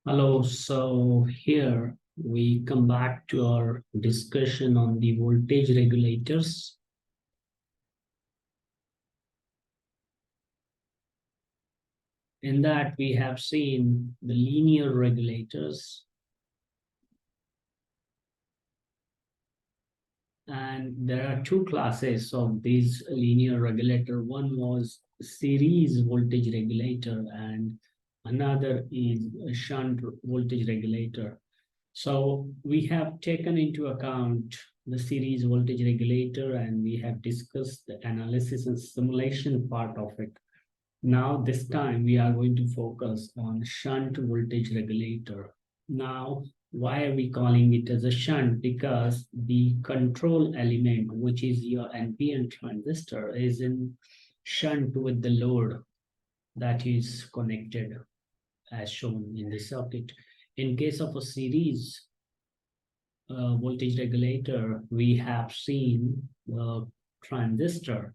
Hello, so here we come back to our discussion on the voltage regulators. In that, we have seen the linear regulators, and there are two classes of these linear regulator. One was series voltage regulator, and another is a shunt voltage regulator. So we have taken into account the series voltage regulator and we have discussed the analysis and simulation part of it. Now, this time we are going to focus on shunt voltage regulator. Now, why are we calling it as a shunt? Because the control element, which is your NPN transistor, is in shunt with the load that is connected as shown in the circuit. In case of a series voltage regulator, we have seen the transistor,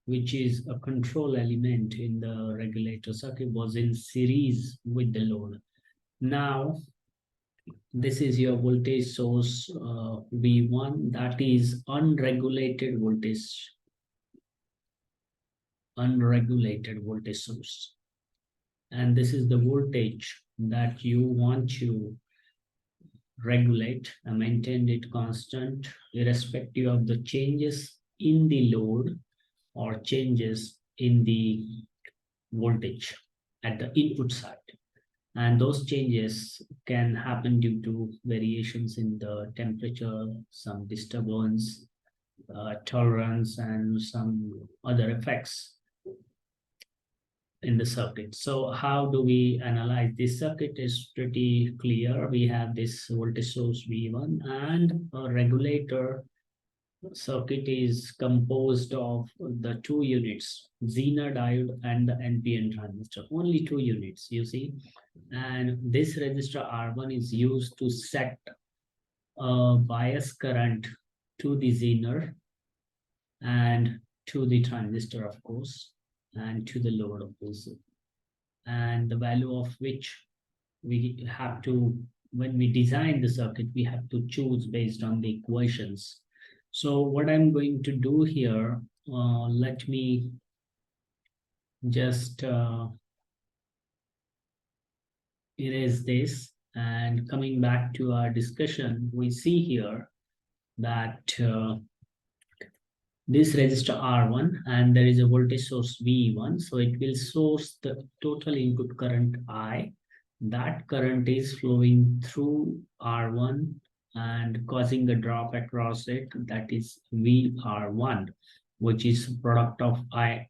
which is a control element in the regulator circuit, was in series with the load. Now, this is your voltage source V1, that is unregulated voltage source. And this is the voltage that you want to regulate and maintain it constant, irrespective of the changes in the load or changes in the voltage at the input side. And those changes can happen due to variations in the temperature, some disturbance, tolerance, and some other effects in the circuit. So how do we analyze this circuit? Is pretty clear. We have this voltage source V1 and a regulator. Circuit is composed of the two units, Zener diode and the NPN transistor. Only two units, you see. And this resistor R1 is used to set a bias current to the Zener and to the transistor, of course, and to the load, of course. And the value of which we have to, when we design the circuit, we have to choose based on the equations. So what I'm going to do here, let me just erase this, and coming back to our discussion, we see here that this resistor R1 and there is a voltage source V1, so it will source the total input current I. That current is flowing through R1 and causing a drop across it, that is VR1, which is product of I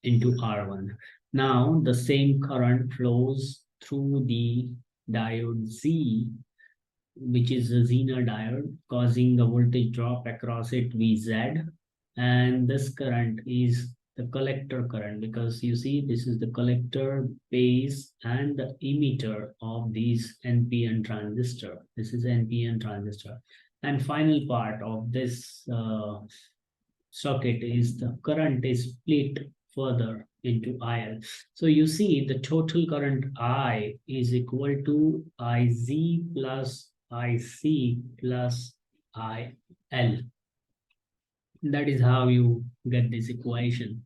into R1. Now the same current flows through the diode Z, which is a Zener diode, causing a voltage drop across it VZ. And this current is the collector current, because you see this is the collector, base, and the emitter of these NPN transistor. This is NPN transistor. And final part of this circuit is the current is split further into IL. So you see the total current I is equal to IZ plus IC plus IL. That is how you get this equation.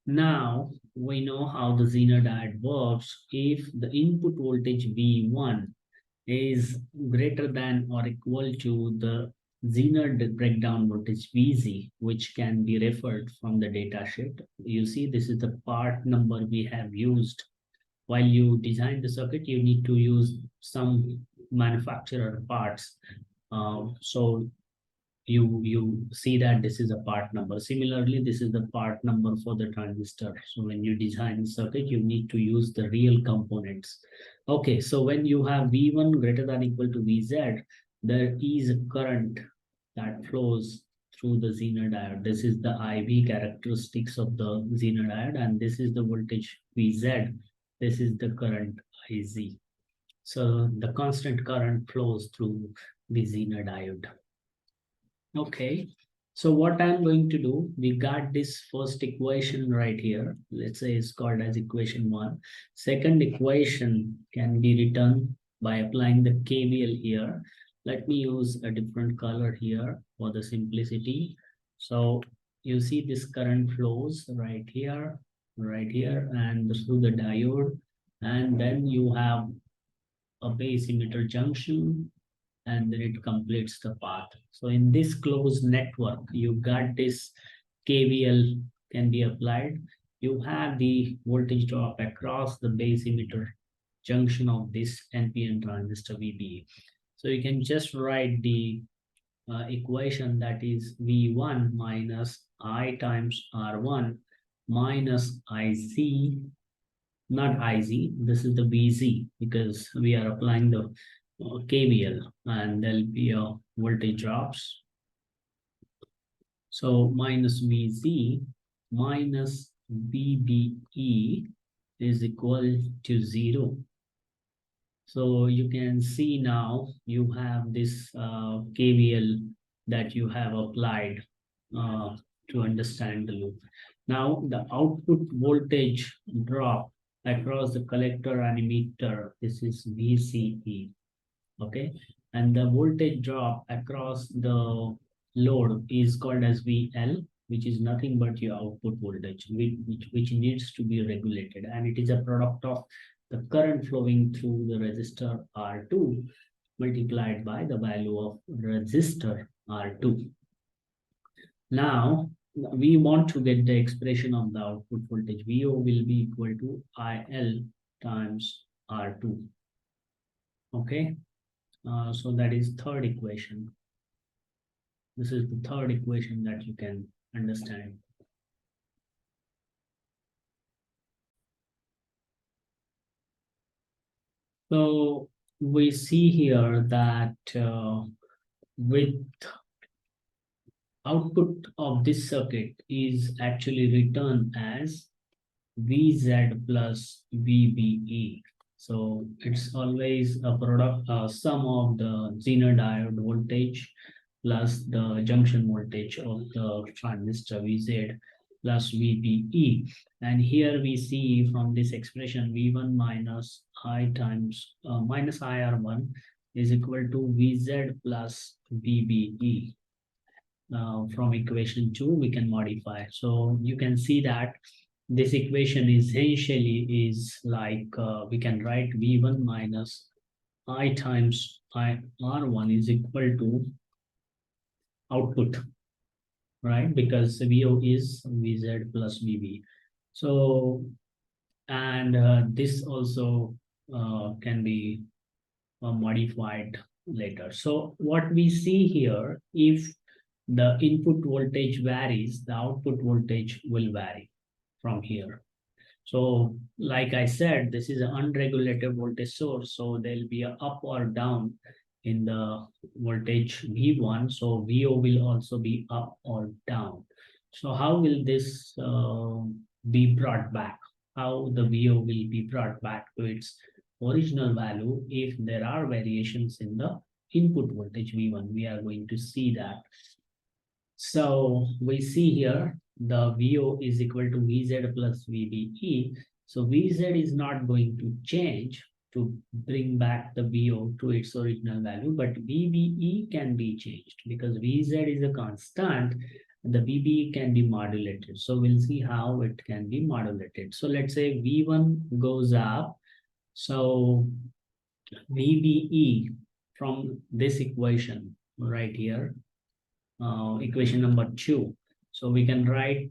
Now we know how the Zener diode works. If the input voltage V1 is greater than or equal to the Zener breakdown voltage Vz, which can be referred from the data sheet. You see, this is the part number we have used. While you design the circuit, you need to use some manufacturer parts. So you see that this is a part number. Similarly, this is the part number for the transistor. So when you design circuit, you need to use the real components. Okay, so when you have V1 greater than equal to Vz, there is a current that flows through the Zener diode. This is the IV characteristics of the Zener diode, and this is the voltage Vz. This is the current Iz. So the constant current flows through the Zener diode. Okay, so what I'm going to do, we got this first equation right here. Let's say it's called as equation 1. Second equation can be written by applying the KVL here. Let me use a different color here for the simplicity. So you see this current flows right here, and through the diode, and then you have a base emitter junction, and then it completes the path. So in this closed network, you got this KVL can be applied. You have the voltage drop across the base emitter junction of this NPN transistor VBE. So you can just write the equation, that is V1 minus I times R1 minus IC, not IZ, this is the VZ, because we are applying the KVL, and there'll be a voltage drops. So minus VZ minus VBE is equal to 0. So you can see now you have this KVL that you have applied to understand the loop. Now the output voltage drop across the collector and emitter, this is VCE, okay? And the voltage drop across the load is called as VL, which is nothing but your output voltage, which needs to be regulated. And it is a product of the current flowing through the resistor R2 multiplied by the value of resistor R2. Now, we want to get the expression of the output voltage. VO will be equal to IL times R2. Okay, so that is third equation. This is the third equation that you can understand. So we see here that with output of this circuit is actually written as VZ plus VBE. So it's always a product, sum of the Zener diode voltage plus the junction voltage of the transistor VZ plus VBE. And here we see from this expression V1 minus I times minus IR1 is equal to VZ plus VBE. From equation 2 we can modify. So you can see that this equation essentially is like we can write V1 minus I times R1 is equal to output, right? Because VO is VZ plus VB. So, and this also can be modified later. So what we see here, if the input voltage varies, the output voltage will vary from here. So like I said, this is an unregulated voltage source. So there'll be a up or down in the voltage V1. So VO will also be up or down. So how will this be brought back? How the VO will be brought back to its original value if there are variations in the input voltage V1? We are going to see that. So we see here the VO is equal to VZ plus VBE. So VZ is not going to change to bring back the VO to its original value, but VBE can be changed because VZ is a constant. The VBE can be modulated. So we'll see how it can be modulated. So let's say V1 goes up. So VBE from this equation right here, equation number 2. So we can write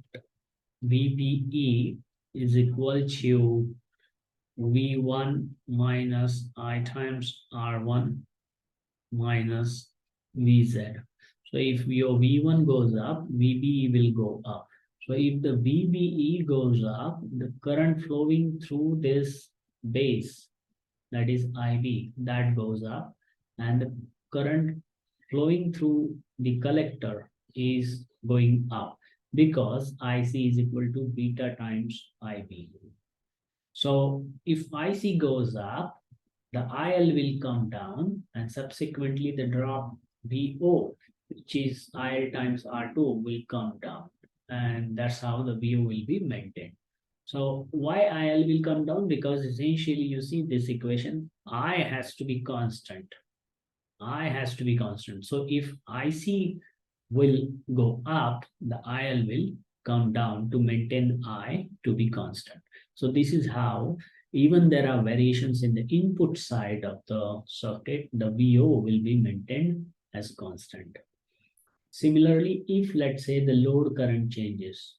VBE is equal to V1 minus I times R1 minus VZ. So if your V1 goes up, VBE will go up. So if the VBE goes up, the current flowing through this base, that is IB, that goes up, and the current flowing through the collector is going up because IC is equal to beta times IB. So if IC goes up, the IL will come down, and subsequently the drop VO, which is IL times R2, will come down. And that's how the VO will be maintained. So why IL will come down? Because essentially you see this equation, I has to be constant. I has to be constant. So if IC will go up, the IL will come down to maintain I to be constant. So this is how, even there are variations in the input side of the circuit, the VO will be maintained as constant. Similarly, if let's say the load current changes,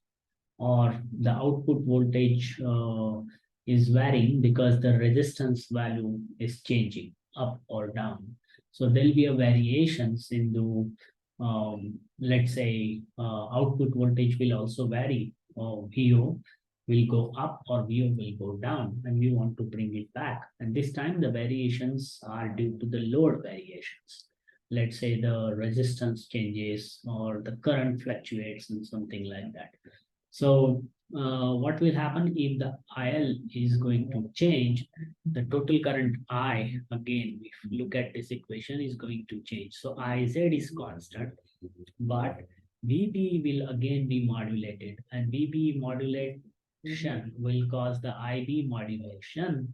or the output voltage is varying because the resistance value is changing up or down. So there'll be a variations in the, let's say, output voltage will also vary, or VO will go up or VO will go down, and we want to bring it back. And this time the variations are due to the load variations. Let's say the resistance changes or the current fluctuates and something like that. So what will happen if the IL is going to change? The total current I, again, if you look at this equation, is going to change. So IZ is constant, but VB will again be modulated, and VB modulation will cause the IB modulation,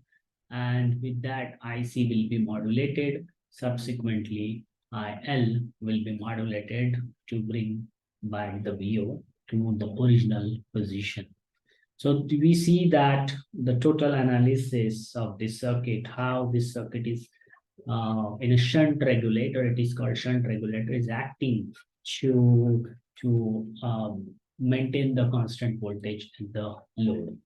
and with that IC will be modulated. Subsequently, IL will be modulated to bring back the VO to the original position. So we see that the total analysis of this circuit, how this circuit is in a shunt regulator, it is called shunt regulator, is acting to maintain the constant voltage in the load.